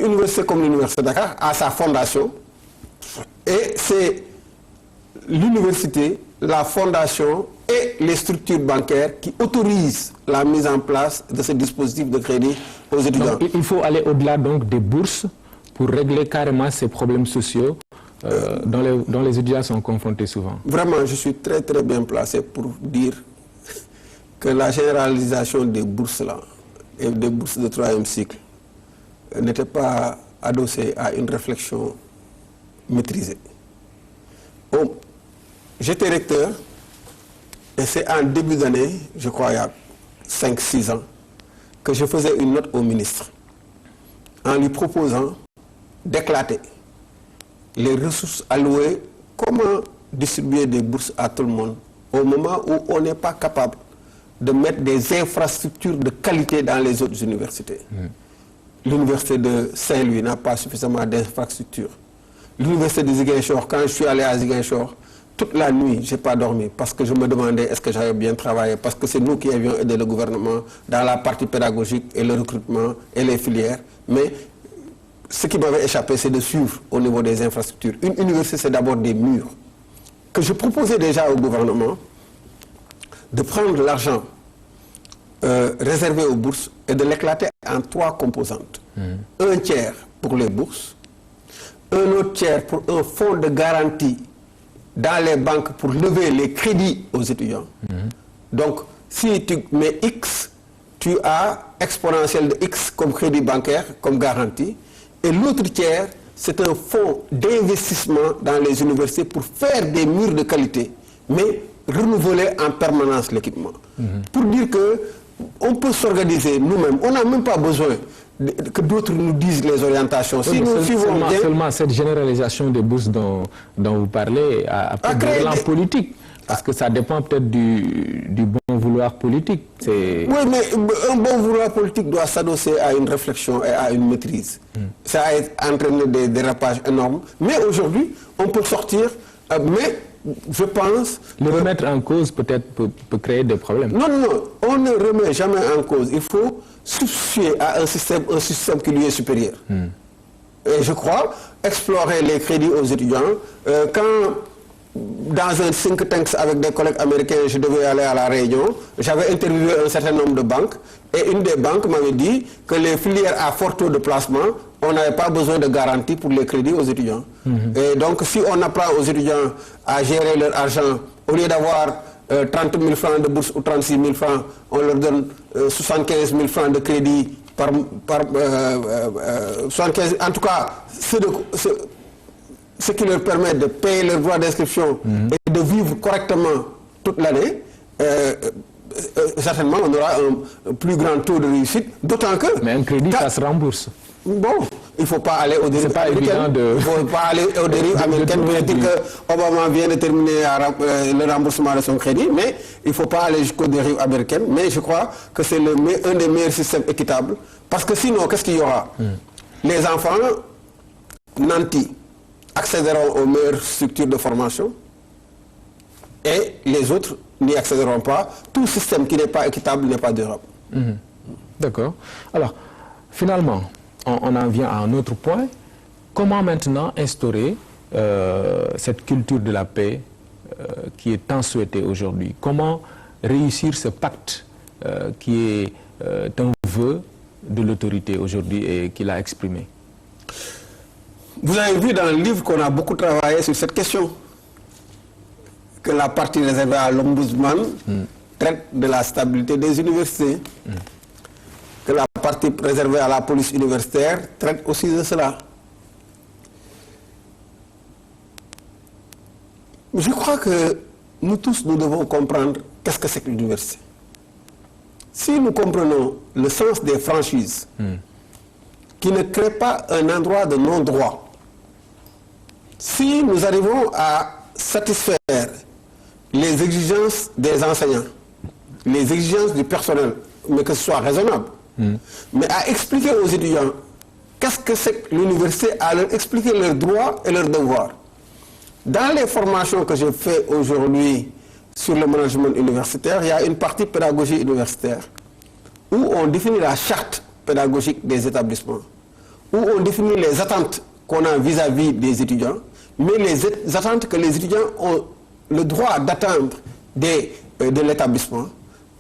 université comme l'Université de Dakar a sa fondation et c'est l'université, la fondation et les structures bancaires qui autorisent la mise en place de ce dispositif de crédit aux étudiants. Donc, il faut aller au-delà donc des bourses pour régler carrément ces problèmes sociaux dont les étudiants sont confrontés souvent. Vraiment, je suis très très bien placé pour dire que la généralisation des bourses là, et des bourses de 3e cycle n'était pas adossée à une réflexion maîtrisée. Bon, j'étais recteur et c'est en début d'année, je crois il y a 5-6 ans, que je faisais une note au ministre en lui proposant d'éclater les ressources allouées, comment distribuer des bourses à tout le monde au moment où on n'est pas capable de mettre des infrastructures de qualité dans les autres universités. L'université de Saint-Louis n'a pas suffisamment d'infrastructures. L'université de Ziguinchor, quand je suis allé à Ziguinchor, toute la nuit, je n'ai pas dormi parce que je me demandais est-ce que j'avais bien travaillé, parce que c'est nous qui avions aidé le gouvernement dans la partie pédagogique et le recrutement et les filières. Mais ce qui m'avait échappé, c'est de suivre au niveau des infrastructures. Une université, c'est d'abord des murs. Que je proposais déjà au gouvernement de prendre l'argent réservé aux bourses et de l'éclater en 3 composantes. Un tiers pour les bourses, un autre tiers pour un fonds de garantie dans les banques pour lever les crédits aux étudiants. Donc, si tu mets X, tu as exponentielle de X comme crédit bancaire, comme garantie. Et l'autre tiers, c'est un fonds d'investissement dans les universités pour faire des murs de qualité, mais renouveler en permanence l'équipement. Pour dire que on peut s'organiser nous-mêmes. On n'a même pas besoin que d'autres nous disent les orientations. Si nous suivons bien... Seulement cette généralisation des bourses dont vous parlez a peut-être de l'élan politique. Parce que ça dépend peut-être du bon vouloir politique. Oui, mais un bon vouloir politique doit s'adosser à une réflexion et à une maîtrise. Ça a entraîné des dérapages énormes. Mais aujourd'hui, on peut sortir... mais je pense... Le remettre en cause peut-être peut créer des problèmes. Non, non, on ne remet jamais en cause. Il faut substituer à un système qui lui est supérieur. Et je crois, explorer les crédits aux étudiants, quand... Dans un think tank avec des collègues américains, je devais aller à la Réunion. J'avais interviewé un certain nombre de banques et une des banques m'avait dit que les filières à fort taux de placement, on n'avait pas besoin de garantie pour les crédits aux étudiants. Et donc, si on apprend aux étudiants à gérer leur argent, au lieu d'avoir 30 000 francs de bourse ou 36 000 francs, on leur donne 75 000 francs de crédit par 75, en tout cas, ce qui leur permet de payer leurs droits d'inscription et de vivre correctement toute l'année, certainement on aura un plus grand taux de réussite, d'autant que... Mais un crédit, ça se rembourse. Bon, il ne faut pas aller aux dérives américaines. Il ne faut pas aller aux dérives américaines pour dire que Obama vient de terminer le remboursement de son crédit, mais il ne faut pas aller jusqu'aux dérives américaines. Mais je crois que c'est un des meilleurs systèmes équitables. Parce que sinon, qu'est-ce qu'il y aura? Les enfants nantis accéderont aux meilleures structures de formation et les autres n'y accéderont pas. Tout système qui n'est pas équitable n'est pas durable. D'accord. Alors, finalement, on en vient à un autre point. Comment maintenant instaurer cette culture de la paix qui est tant souhaitée aujourd'hui? Comment réussir ce pacte qui est un vœu de l'autorité aujourd'hui et qu'il a exprimé? Vous avez vu dans le livre qu'on a beaucoup travaillé sur cette question, que la partie réservée à l'ombudsman traite de la stabilité des universités, que la partie réservée à la police universitaire traite aussi de cela. Je crois que nous tous, nous devons comprendre qu'est-ce que c'est que l'université. Si nous comprenons le sens des franchises, qui ne crée pas un endroit de non-droit, si nous arrivons à satisfaire les exigences des enseignants, les exigences du personnel, mais que ce soit raisonnable, mais à expliquer aux étudiants qu'est-ce que c'est que l'université, à leur expliquer leurs droits et leurs devoirs. Dans les formations que je fais aujourd'hui sur le management universitaire, il y a une partie pédagogie universitaire où on définit la charte pédagogique des établissements. où on définit les attentes qu'on a vis-à-vis des étudiants, mais les attentes que les étudiants ont le droit d'atteindre de l'établissement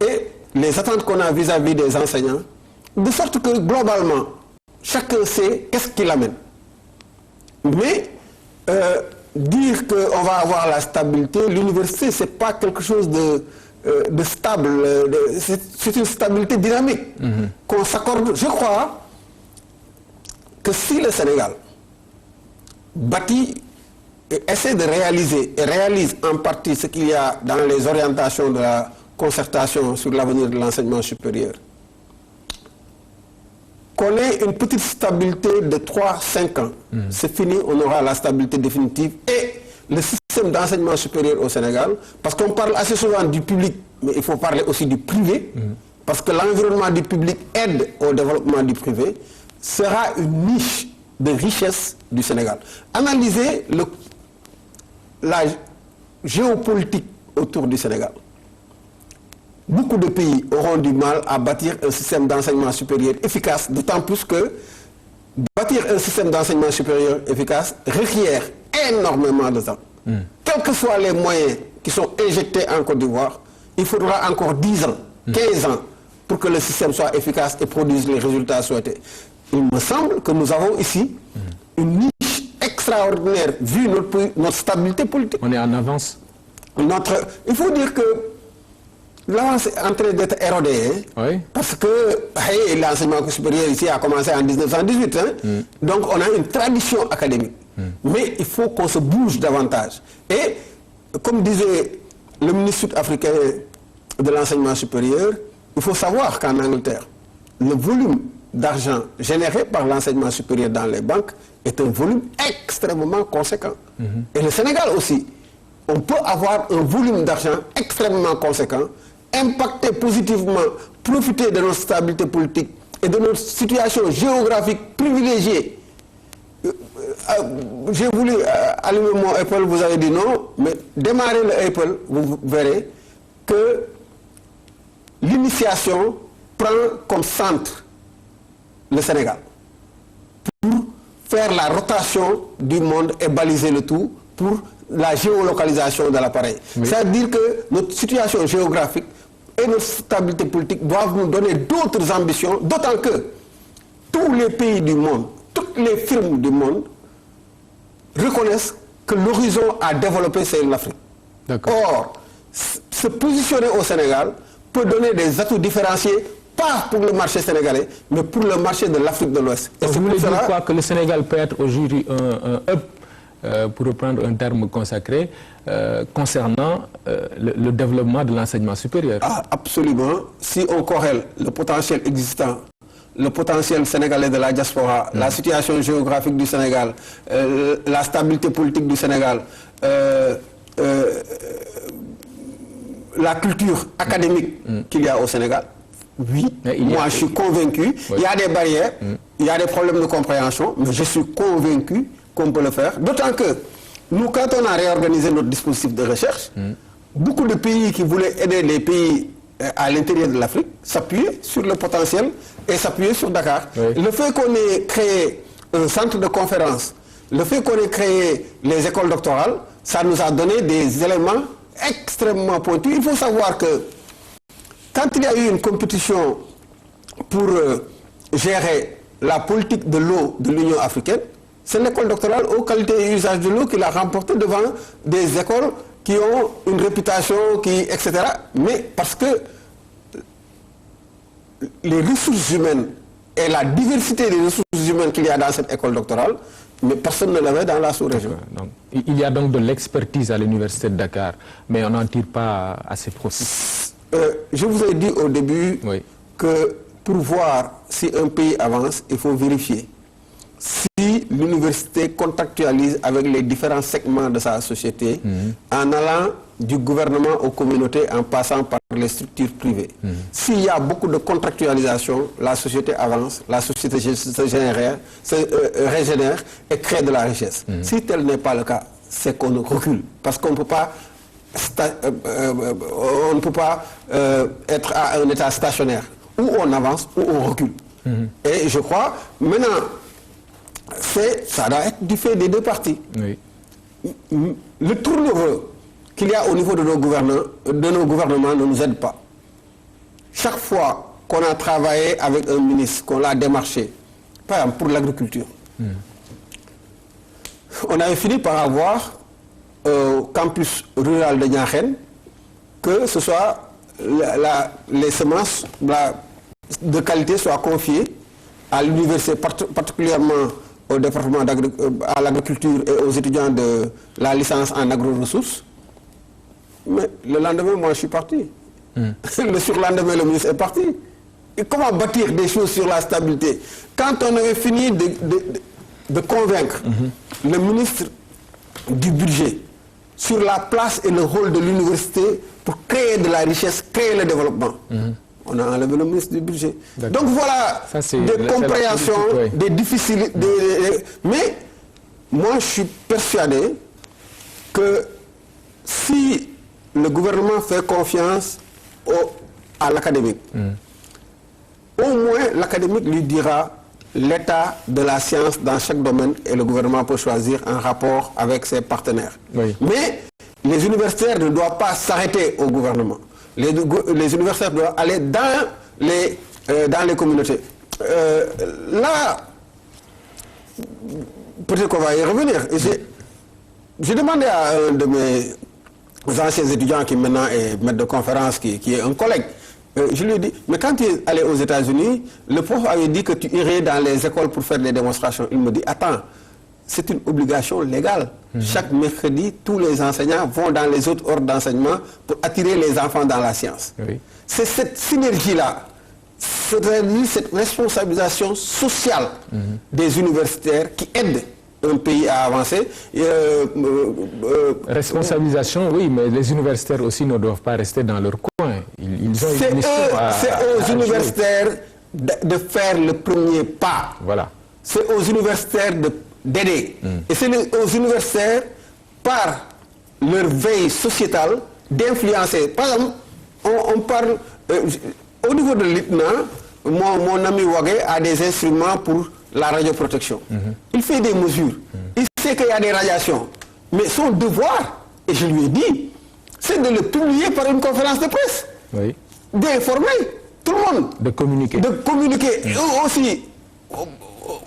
et les attentes qu'on a vis-à-vis des enseignants, de sorte que globalement, chacun sait qu'est-ce qu'il amène. Mais dire qu'on va avoir la stabilité, l'université, ce n'est pas quelque chose de stable, c'est une stabilité dynamique qu'on s'accorde. Je crois que si le Sénégal bâtit, essaie de réaliser et réalise en partie ce qu'il y a dans les orientations de la concertation sur l'avenir de l'enseignement supérieur, qu'on ait une petite stabilité de 3-5 ans, c'est fini, on aura la stabilité définitive et le système d'enseignement supérieur au Sénégal, parce qu'on parle assez souvent du public, mais il faut parler aussi du privé, parce que l'environnement du public aide au développement du privé, sera une niche de richesse du Sénégal. Analysez la géopolitique autour du Sénégal. Beaucoup de pays auront du mal à bâtir un système d'enseignement supérieur efficace, d'autant plus que bâtir un système d'enseignement supérieur efficace requiert énormément de temps. Quels que soient les moyens qui sont injectés en Côte d'Ivoire, il faudra encore 10 ans, 15 ans pour que le système soit efficace et produise les résultats souhaités. Il me semble que nous avons ici une niche extraordinaire vu notre stabilité politique. On est en avance. Il faut dire que l'avance est en train d'être érodée, Oui. parce que l'enseignement supérieur ici a commencé en 1918. Donc on a une tradition académique. Mais il faut qu'on se bouge davantage. Et comme disait le ministre sud-africain de l'enseignement supérieur, il faut savoir qu'en Angleterre, le volume d'argent généré par l'enseignement supérieur dans les banques est un volume extrêmement conséquent. Et le Sénégal aussi, on peut avoir un volume d'argent extrêmement conséquent, impacter positivement, profiter de notre stabilité politique et de notre situation géographique privilégiée. J'ai voulu allumer mon Apple, vous avez dit non, mais démarrer le Apple, vous verrez que l'initiation prend comme centre le Sénégal pour faire la rotation du monde et baliser le tout pour la géolocalisation de l'appareil. Oui. C'est-à-dire que notre situation géographique et notre stabilité politique doivent nous donner d'autres ambitions, d'autant que tous les pays du monde, toutes les firmes du monde reconnaissent que l'horizon à développer, c'est l'Afrique. Or, se positionner au Sénégal peut donner des atouts différenciés, pas pour le marché sénégalais, mais pour le marché de l'Afrique de l'Ouest. Et vous voulez dire quoi, que le Sénégal peut être aujourd'hui un hub, pour reprendre un terme consacré, concernant le développement de l'enseignement supérieur? Ah, absolument. Si on corrèle le potentiel existant, le potentiel sénégalais de la diaspora, la situation géographique du Sénégal, la stabilité politique du Sénégal, la culture académique qu'il y a au Sénégal, oui, moi je suis convaincu. Oui. Il y a des barrières, il y a des problèmes de compréhension, mais je suis convaincu qu'on peut le faire. D'autant que nous, quand on a réorganisé notre dispositif de recherche, beaucoup de pays qui voulaient aider les pays à l'intérieur de l'Afrique s'appuyaient sur le potentiel et s'appuyaient sur Dakar. Oui. Le fait qu'on ait créé un centre de conférence, le fait qu'on ait créé les écoles doctorales, ça nous a donné des éléments extrêmement pointus. Il faut savoir que quand il y a eu une compétition pour gérer la politique de l'eau de l'Union africaine, c'est l'école doctorale aux qualités et usages de l'eau qui l'a remporté devant des écoles qui ont une réputation, etc. Mais parce que les ressources humaines et la diversité des ressources humaines qu'il y a dans cette école doctorale, mais personne ne l'avait dans la sous-région. Il y a donc de l'expertise à l'université de Dakar, mais on n'en tire pas assez profit. Je vous ai dit au début que pour voir si un pays avance, il faut vérifier si l'université contractualise avec les différents segments de sa société en allant du gouvernement aux communautés en passant par les structures privées. S'il y a beaucoup de contractualisation, la société avance, la société se régénère et crée de la richesse. Si tel n'est pas le cas, c'est qu'on recule. Parce qu'on ne peut pas être à un état stationnaire. Ou on avance ou on recule. Et je crois, maintenant, ça doit être du fait des deux parties. Oui. Le tournure qu'il y a au niveau de nos gouvernements ne nous aide pas. Chaque fois qu'on a travaillé avec un ministre, qu'on l'a démarché, par exemple pour l'agriculture, on avait fini par avoir au campus rural de Niakhène que ce soit les semences de qualité soient confiées à l'université, particulièrement au département à l'agriculture et aux étudiants de la licence en agro-ressources. Mais le lendemain, moi, je suis parti. Le surlendemain, le ministre est parti. Et comment bâtir des choses sur la stabilité? Quand on avait fini de convaincre le ministre du budget sur la place et le rôle de l'université pour créer de la richesse, créer le développement, on a enlevé le ministre du budget. Donc voilà des compréhensions, des difficiles. Mais moi, je suis persuadé que si le gouvernement fait confiance à l'académique, au moins l'académique lui dira l'état de la science dans chaque domaine et le gouvernement peut choisir un rapport avec ses partenaires. Oui. Mais les universitaires ne doivent pas s'arrêter au gouvernement. Les universitaires doivent aller dans les communautés. Là, peut-être qu'on va y revenir. J'ai demandé à un de mes anciens étudiants qui maintenant est maître de conférence, qui est un collègue, je lui ai dit, mais quand tu es allé aux États-Unis, le prof avait dit que tu irais dans les écoles pour faire des démonstrations. Il me dit, attends, c'est une obligation légale. Chaque mercredi, tous les enseignants vont dans les autres ordres d'enseignement pour attirer les enfants dans la science. Oui. C'est cette synergie-là, c'est-à-dire cette responsabilisation sociale des universitaires qui aide un pays à avancer. Responsabilisation, oui, mais les universitaires aussi ne doivent pas rester dans leur coin. Ils ont une mission c'est aux universitaires de faire le premier pas. Voilà. C'est aux universitaires d'aider. Et c'est aux universitaires, par leur veille sociétale, d'influencer. Par exemple, on parle, au niveau de l'ITNA, mon ami Wagé a des instruments pour la radioprotection. Il fait des mesures. Il sait qu'il y a des radiations. Mais son devoir, et je lui ai dit, c'est de le publier par une conférence de presse. Oui. D'informer tout le monde. De communiquer. De communiquer aussi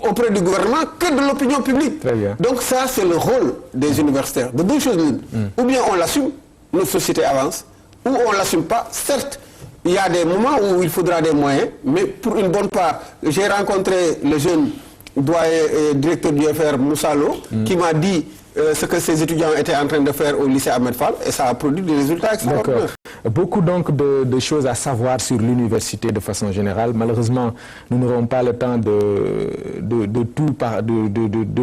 auprès du gouvernement que de l'opinion publique. Très bien. Donc ça, c'est le rôle des universitaires. De deux choses l'une. Ou bien on l'assume, notre société avance, ou on ne l'assume pas. Certes, il y a des moments où il faudra des moyens, mais pour une bonne part, j'ai rencontré le jeune doyen et directeur du FR Moussalo, qui m'a dit ce que ses étudiants étaient en train de faire au lycée Ahmed Fall, et ça a produit des résultats extraordinaires. Beaucoup donc de choses à savoir sur l'université de façon générale. Malheureusement, nous n'aurons pas le temps de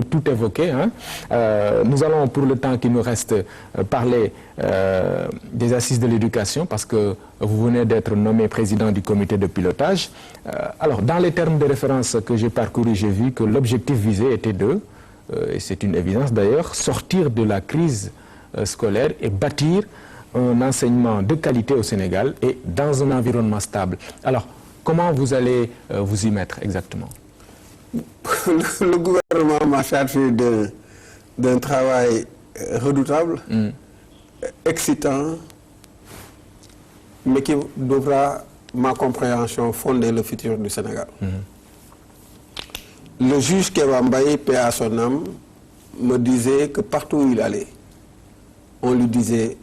tout évoquer. Hein. Nous allons, pour le temps qui nous reste, parler des assises de l'éducation, parce que vous venez d'être nommé président du comité de pilotage. Alors, dans les termes de référence que j'ai parcourus, j'ai vu que l'objectif visé était et c'est une évidence d'ailleurs, sortir de la crise scolaire et bâtir un enseignement de qualité au Sénégal et dans un environnement stable. Alors, comment vous allez vous y mettre exactement? Le gouvernement m'a chargé d'un travail redoutable, excitant, mais qui devra, ma compréhension, fonder le futur du Sénégal. Le juge Kéba Mbaye, paix à son âme, me disait que partout où il allait, on lui disait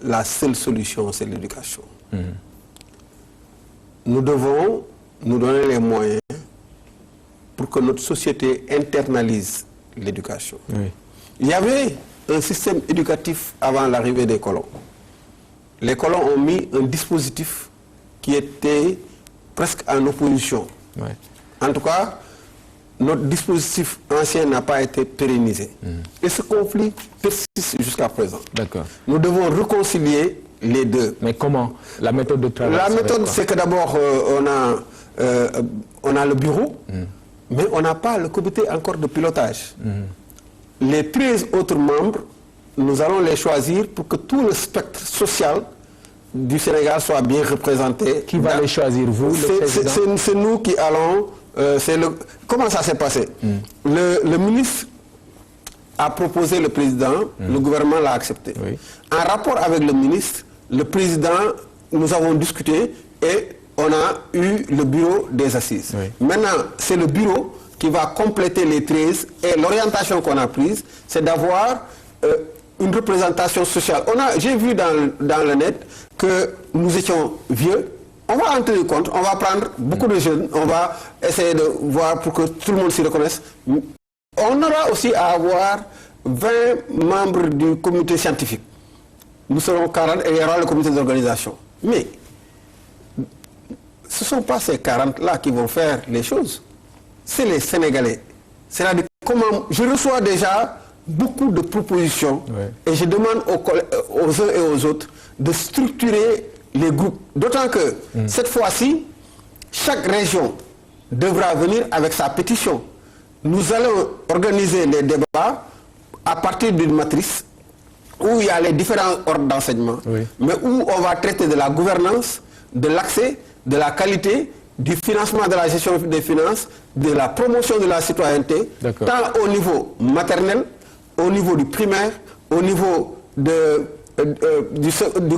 la seule solution, c'est l'éducation. Nous devons nous donner les moyens pour que notre société internalise l'éducation. Oui. Il y avait un système éducatif avant l'arrivée des colons. Les colons ont mis un dispositif qui était presque en opposition. Oui. En tout cas, notre dispositif ancien n'a pas été pérennisé. Et ce conflit persiste jusqu'à présent. D'accord. Nous devons réconcilier les deux. Mais comment? La méthode de travail? La méthode, c'est que d'abord, on a le bureau, mais on n'a pas le comité encore de pilotage. Les 13 autres membres, nous allons les choisir pour que tout le spectre social du Sénégal soient bien représentés. Qui va les choisir, vous, le président? C'est nous qui allons... Comment ça s'est passé? Le ministre a proposé le président, le gouvernement l'a accepté. Oui. En rapport avec le ministre, le président, nous avons discuté et on a eu le bureau des assises. Oui. Maintenant, c'est le bureau qui va compléter les 13 et l'orientation qu'on a prise, c'est d'avoir une représentation sociale. J'ai vu dans le net que nous étions vieux. On va en tenir compte, on va prendre beaucoup de jeunes, on va essayer de voir pour que tout le monde s'y reconnaisse. On aura aussi à avoir 20 membres du comité scientifique. Nous serons 40 et il y aura le comité d'organisation. Mais ce ne sont pas ces 40-là qui vont faire les choses. C'est les Sénégalais. C'est-à-dire comment je reçois déjà beaucoup de propositions et je demande aux uns et aux autres de structurer les groupes. D'autant que cette fois-ci, chaque région devra venir avec sa pétition. Nous allons organiser les débats à partir d'une matrice où il y a les différents ordres d'enseignement, mais où on va traiter de la gouvernance, de l'accès, de la qualité, du financement de la gestion des finances, de la promotion de la citoyenneté, tant au niveau maternel, au niveau du primaire, au niveau du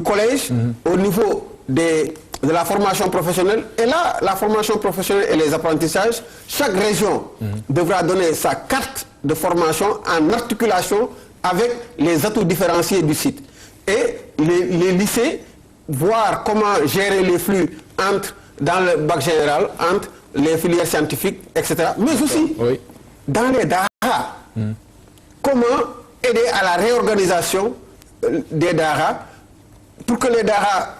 collège, au niveau de la formation professionnelle. Et là, la formation professionnelle et les apprentissages, chaque région devra donner sa carte de formation en articulation avec les atouts différenciés du site. Et les lycées, voir comment gérer les flux dans le bac général, entre les filières scientifiques, etc. Mais aussi, dans les DARA, comment aider à la réorganisation des DARA pour que les DARA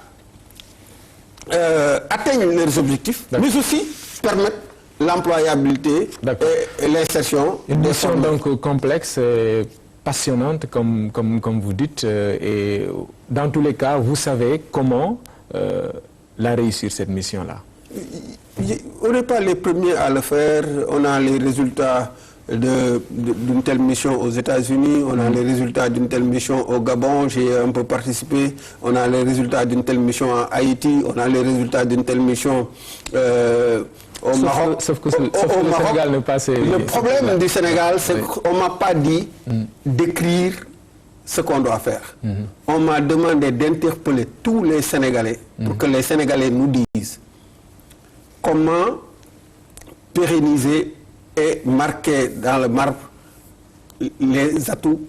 atteignent leurs objectifs, mais aussi permettre l'employabilité et l'insertion. Une mission donc complexe et passionnante, comme vous dites, et dans tous les cas, vous savez comment la réussir, cette mission-là. On n'est pas les premiers à le faire. On a les résultats d'une telle mission aux États-Unis, on a les résultats d'une telle mission au Gabon, j'ai un peu participé, on a les résultats d'une telle mission en Haïti, on a les résultats d'une telle mission au Maroc. Sauf que le Sénégal n'est pas... Le problème du Sénégal, c'est qu'on ne m'a pas dit d'écrire ce qu'on doit faire. On m'a demandé d'interpeller tous les Sénégalais pour que les Sénégalais nous disent comment pérenniser et marquer dans le marbre les atouts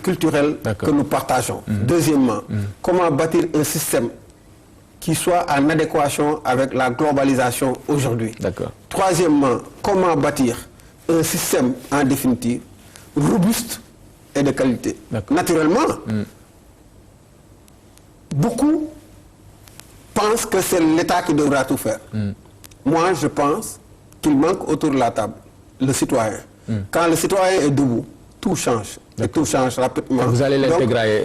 culturels que nous partageons. Deuxièmement, comment bâtir un système qui soit en adéquation avec la globalisation aujourd'hui. Troisièmement, comment bâtir un système en définitive robuste et de qualité. Naturellement, beaucoup pensent que c'est l'État qui devra tout faire. Moi, je pense qu'il manque autour de la table le citoyen. Quand le citoyen est debout, tout change. Et tout change rapidement. Vous allez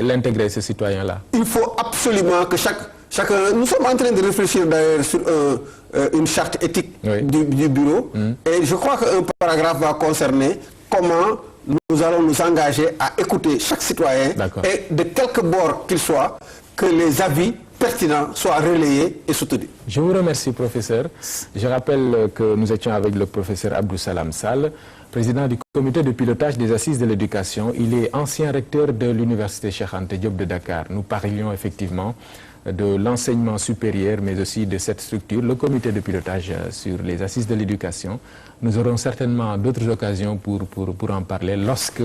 l'intégrer, ce citoyen-là. Il faut absolument que chacun... Nous sommes en train de réfléchir d'ailleurs sur une charte éthique du bureau. Et je crois qu'un paragraphe va concerner comment nous allons nous engager à écouter chaque citoyen et de quelque bord qu'il soit, que les avis pertinents soient relayés et soutenus. Je vous remercie, professeur. Je rappelle que nous étions avec le professeur Abdou Salam Sall, président du comité de pilotage des assises de l'éducation. Il est ancien recteur de l'université Cheikh Anta Diop de Dakar. Nous parlions effectivement de l'enseignement supérieur, mais aussi de cette structure, le comité de pilotage sur les assises de l'éducation. Nous aurons certainement d'autres occasions pour en parler lorsque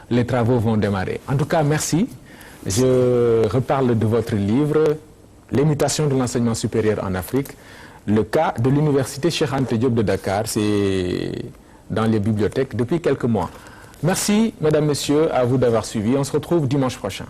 les travaux vont démarrer. En tout cas, merci. Je reparle de votre livre, Les mutations de l'enseignement supérieur en Afrique. Le cas de l'université Cheikh Anta Diop de Dakar, c'est dans les bibliothèques depuis quelques mois. Merci, mesdames, messieurs, à vous d'avoir suivi. On se retrouve dimanche prochain.